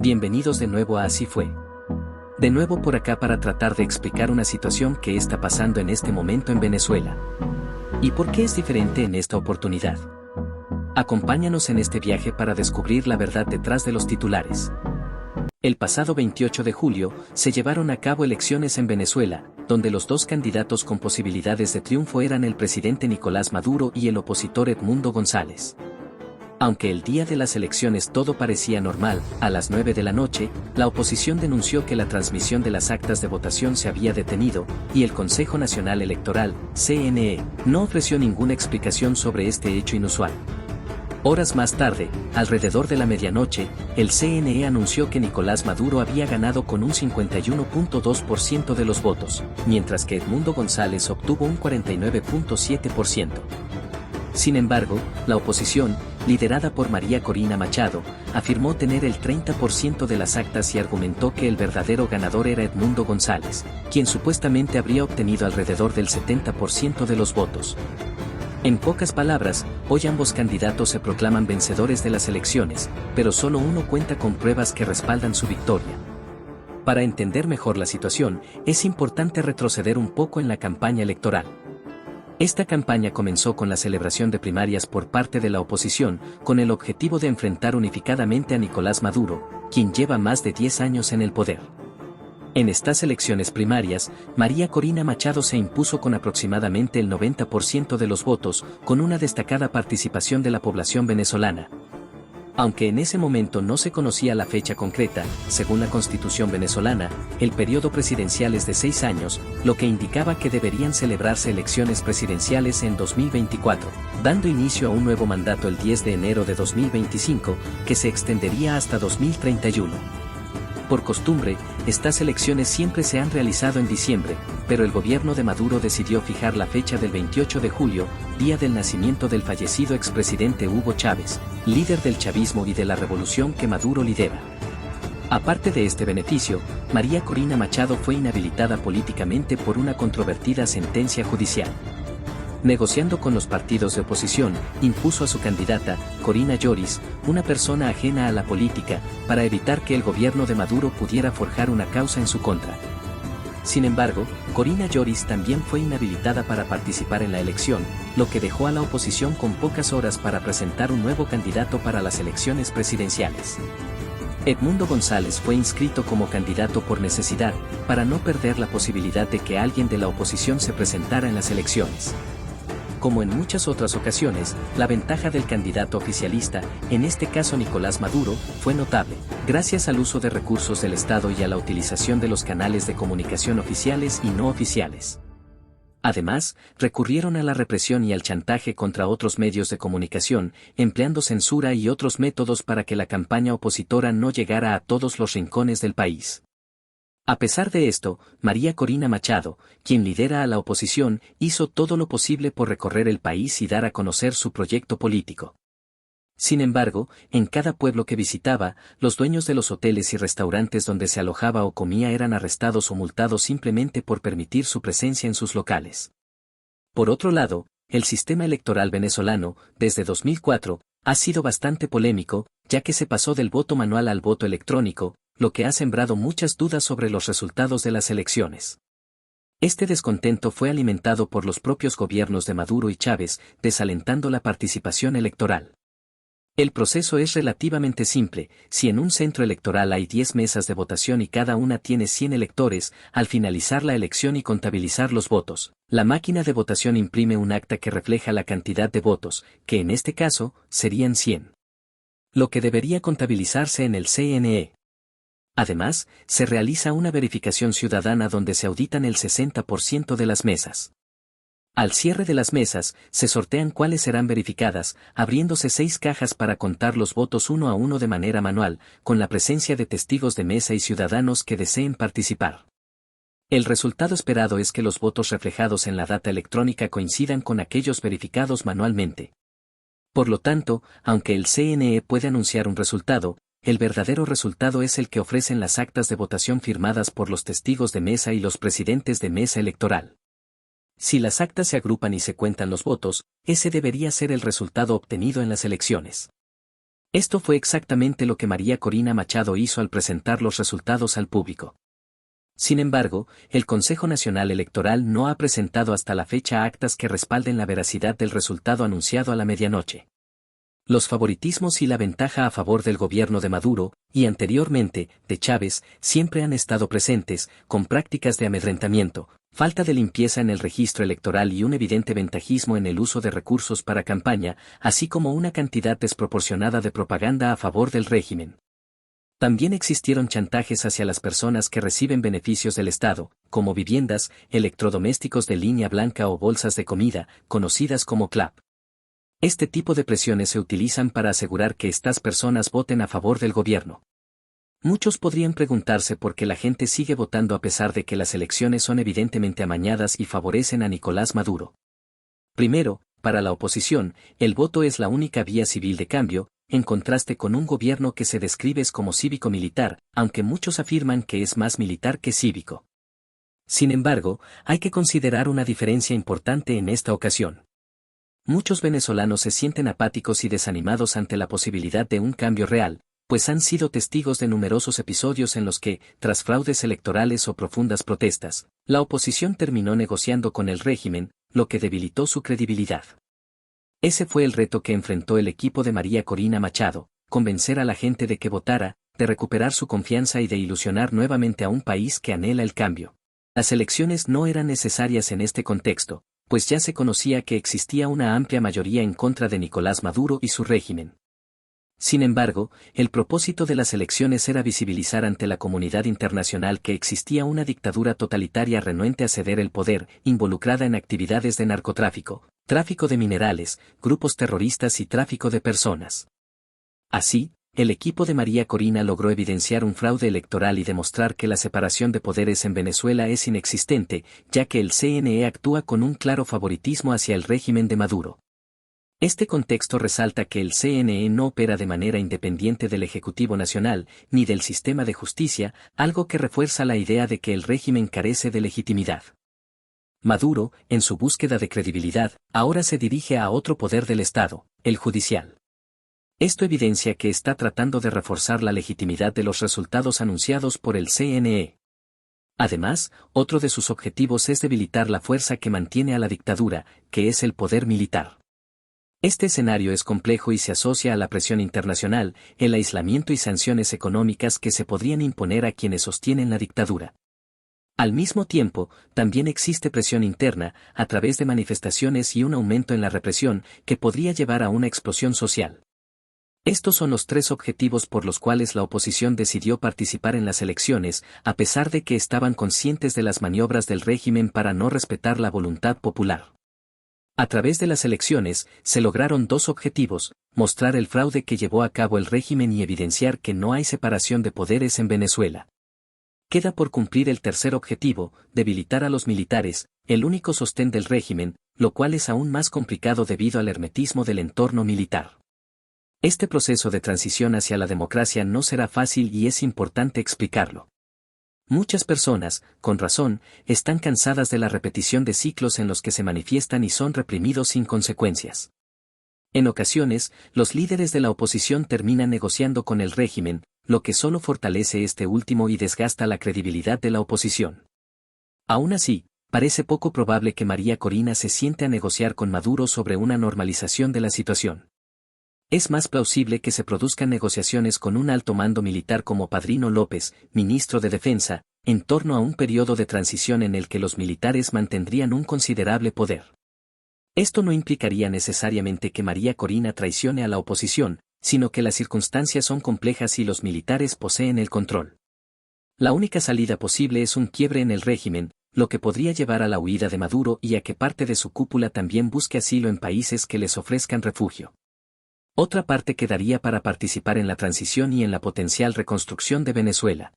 Bienvenidos de nuevo a Así Fue. De nuevo por acá para tratar de explicar una situación que está pasando en este momento en Venezuela. ¿Y por qué es diferente en esta oportunidad? Acompáñanos en este viaje para descubrir la verdad detrás de los titulares. El pasado 28 de julio, se llevaron a cabo elecciones en Venezuela, donde los dos candidatos con posibilidades de triunfo eran el presidente Nicolás Maduro y el opositor Edmundo González. Aunque el día de las elecciones todo parecía normal, a las 9 de la noche, la oposición denunció que la transmisión de las actas de votación se había detenido, y el Consejo Nacional Electoral, CNE, no ofreció ninguna explicación sobre este hecho inusual. Horas más tarde, alrededor de la medianoche, el CNE anunció que Nicolás Maduro había ganado con un 51.2% de los votos, mientras que Edmundo González obtuvo un 49.7%. Sin embargo, la oposición, liderada por María Corina Machado, afirmó tener el 30% de las actas y argumentó que el verdadero ganador era Edmundo González, quien supuestamente habría obtenido alrededor del 70% de los votos. En pocas palabras, hoy ambos candidatos se proclaman vencedores de las elecciones, pero solo uno cuenta con pruebas que respaldan su victoria. Para entender mejor la situación, es importante retroceder un poco en la campaña electoral. Esta campaña comenzó con la celebración de primarias por parte de la oposición, con el objetivo de enfrentar unificadamente a Nicolás Maduro, quien lleva más de 10 años en el poder. En estas elecciones primarias, María Corina Machado se impuso con aproximadamente el 90% de los votos, con una destacada participación de la población venezolana. Aunque en ese momento no se conocía la fecha concreta, según la Constitución venezolana, el periodo presidencial es de 6 años, lo que indicaba que deberían celebrarse elecciones presidenciales en 2024, dando inicio a un nuevo mandato el 10 de enero de 2025, que se extendería hasta 2031. Por costumbre, estas elecciones siempre se han realizado en diciembre, pero el gobierno de Maduro decidió fijar la fecha del 28 de julio, día del nacimiento del fallecido expresidente Hugo Chávez, líder del chavismo y de la revolución que Maduro lidera. Aparte de este beneficio, María Corina Machado fue inhabilitada políticamente por una controvertida sentencia judicial. Negociando con los partidos de oposición, impuso a su candidata, Corina Lloris, una persona ajena a la política, para evitar que el gobierno de Maduro pudiera forjar una causa en su contra. Sin embargo, Corina Lloris también fue inhabilitada para participar en la elección, lo que dejó a la oposición con pocas horas para presentar un nuevo candidato para las elecciones presidenciales. Edmundo González fue inscrito como candidato por necesidad, para no perder la posibilidad de que alguien de la oposición se presentara en las elecciones. Como en muchas otras ocasiones, la ventaja del candidato oficialista, en este caso Nicolás Maduro, fue notable, gracias al uso de recursos del Estado y a la utilización de los canales de comunicación oficiales y no oficiales. Además, recurrieron a la represión y al chantaje contra otros medios de comunicación, empleando censura y otros métodos para que la campaña opositora no llegara a todos los rincones del país. A pesar de esto, María Corina Machado, quien lidera a la oposición, hizo todo lo posible por recorrer el país y dar a conocer su proyecto político. Sin embargo, en cada pueblo que visitaba, los dueños de los hoteles y restaurantes donde se alojaba o comía eran arrestados o multados simplemente por permitir su presencia en sus locales. Por otro lado, el sistema electoral venezolano, desde 2004, ha sido bastante polémico, ya que se pasó del voto manual al voto electrónico, lo que ha sembrado muchas dudas sobre los resultados de las elecciones. Este descontento fue alimentado por los propios gobiernos de Maduro y Chávez, desalentando la participación electoral. El proceso es relativamente simple: si en un centro electoral hay 10 mesas de votación y cada una tiene 100 electores, al finalizar la elección y contabilizar los votos, la máquina de votación imprime un acta que refleja la cantidad de votos, que en este caso, serían 100. Lo que debería contabilizarse en el CNE. Además, se realiza una verificación ciudadana donde se auditan el 60% de las mesas. Al cierre de las mesas, se sortean cuáles serán verificadas, abriéndose 6 cajas para contar los votos uno a uno de manera manual, con la presencia de testigos de mesa y ciudadanos que deseen participar. El resultado esperado es que los votos reflejados en la data electrónica coincidan con aquellos verificados manualmente. Por lo tanto, aunque el CNE puede anunciar un resultado, el verdadero resultado es el que ofrecen las actas de votación firmadas por los testigos de mesa y los presidentes de mesa electoral. Si las actas se agrupan y se cuentan los votos, ese debería ser el resultado obtenido en las elecciones. Esto fue exactamente lo que María Corina Machado hizo al presentar los resultados al público. Sin embargo, el Consejo Nacional Electoral no ha presentado hasta la fecha actas que respalden la veracidad del resultado anunciado a la medianoche. Los favoritismos y la ventaja a favor del gobierno de Maduro, y anteriormente, de Chávez, siempre han estado presentes, con prácticas de amedrentamiento, falta de limpieza en el registro electoral y un evidente ventajismo en el uso de recursos para campaña, así como una cantidad desproporcionada de propaganda a favor del régimen. También existieron chantajes hacia las personas que reciben beneficios del Estado, como viviendas, electrodomésticos de línea blanca o bolsas de comida, conocidas como CLAP. Este tipo de presiones se utilizan para asegurar que estas personas voten a favor del gobierno. Muchos podrían preguntarse por qué la gente sigue votando a pesar de que las elecciones son evidentemente amañadas y favorecen a Nicolás Maduro. Primero, para la oposición, el voto es la única vía civil de cambio, en contraste con un gobierno que se describe como cívico-militar, aunque muchos afirman que es más militar que cívico. Sin embargo, hay que considerar una diferencia importante en esta ocasión. Muchos venezolanos se sienten apáticos y desanimados ante la posibilidad de un cambio real, pues han sido testigos de numerosos episodios en los que, tras fraudes electorales o profundas protestas, la oposición terminó negociando con el régimen, lo que debilitó su credibilidad. Ese fue el reto que enfrentó el equipo de María Corina Machado, convencer a la gente de que votara, de recuperar su confianza y de ilusionar nuevamente a un país que anhela el cambio. Las elecciones no eran necesarias en este contexto, pues ya se conocía que existía una amplia mayoría en contra de Nicolás Maduro y su régimen. Sin embargo, el propósito de las elecciones era visibilizar ante la comunidad internacional que existía una dictadura totalitaria renuente a ceder el poder, involucrada en actividades de narcotráfico, tráfico de minerales, grupos terroristas y tráfico de personas. Así, el equipo de María Corina logró evidenciar un fraude electoral y demostrar que la separación de poderes en Venezuela es inexistente, ya que el CNE actúa con un claro favoritismo hacia el régimen de Maduro. Este contexto resalta que el CNE no opera de manera independiente del Ejecutivo Nacional, ni del sistema de justicia, algo que refuerza la idea de que el régimen carece de legitimidad. Maduro, en su búsqueda de credibilidad, ahora se dirige a otro poder del Estado, el judicial. Esto evidencia que está tratando de reforzar la legitimidad de los resultados anunciados por el CNE. Además, otro de sus objetivos es debilitar la fuerza que mantiene a la dictadura, que es el poder militar. Este escenario es complejo y se asocia a la presión internacional, el aislamiento y sanciones económicas que se podrían imponer a quienes sostienen la dictadura. Al mismo tiempo, también existe presión interna, a través de manifestaciones y un aumento en la represión, que podría llevar a una explosión social. Estos son los tres objetivos por los cuales la oposición decidió participar en las elecciones, a pesar de que estaban conscientes de las maniobras del régimen para no respetar la voluntad popular. A través de las elecciones, se lograron dos objetivos: mostrar el fraude que llevó a cabo el régimen y evidenciar que no hay separación de poderes en Venezuela. Queda por cumplir el tercer objetivo: debilitar a los militares, el único sostén del régimen, lo cual es aún más complicado debido al hermetismo del entorno militar. Este proceso de transición hacia la democracia no será fácil y es importante explicarlo. Muchas personas, con razón, están cansadas de la repetición de ciclos en los que se manifiestan y son reprimidos sin consecuencias. En ocasiones, los líderes de la oposición terminan negociando con el régimen, lo que solo fortalece este último y desgasta la credibilidad de la oposición. Aún así, parece poco probable que María Corina se siente a negociar con Maduro sobre una normalización de la situación. Es más plausible que se produzcan negociaciones con un alto mando militar como Padrino López, ministro de Defensa, en torno a un periodo de transición en el que los militares mantendrían un considerable poder. Esto no implicaría necesariamente que María Corina traicione a la oposición, sino que las circunstancias son complejas y los militares poseen el control. La única salida posible es un quiebre en el régimen, lo que podría llevar a la huida de Maduro y a que parte de su cúpula también busque asilo en países que les ofrezcan refugio. Otra parte quedaría para participar en la transición y en la potencial reconstrucción de Venezuela.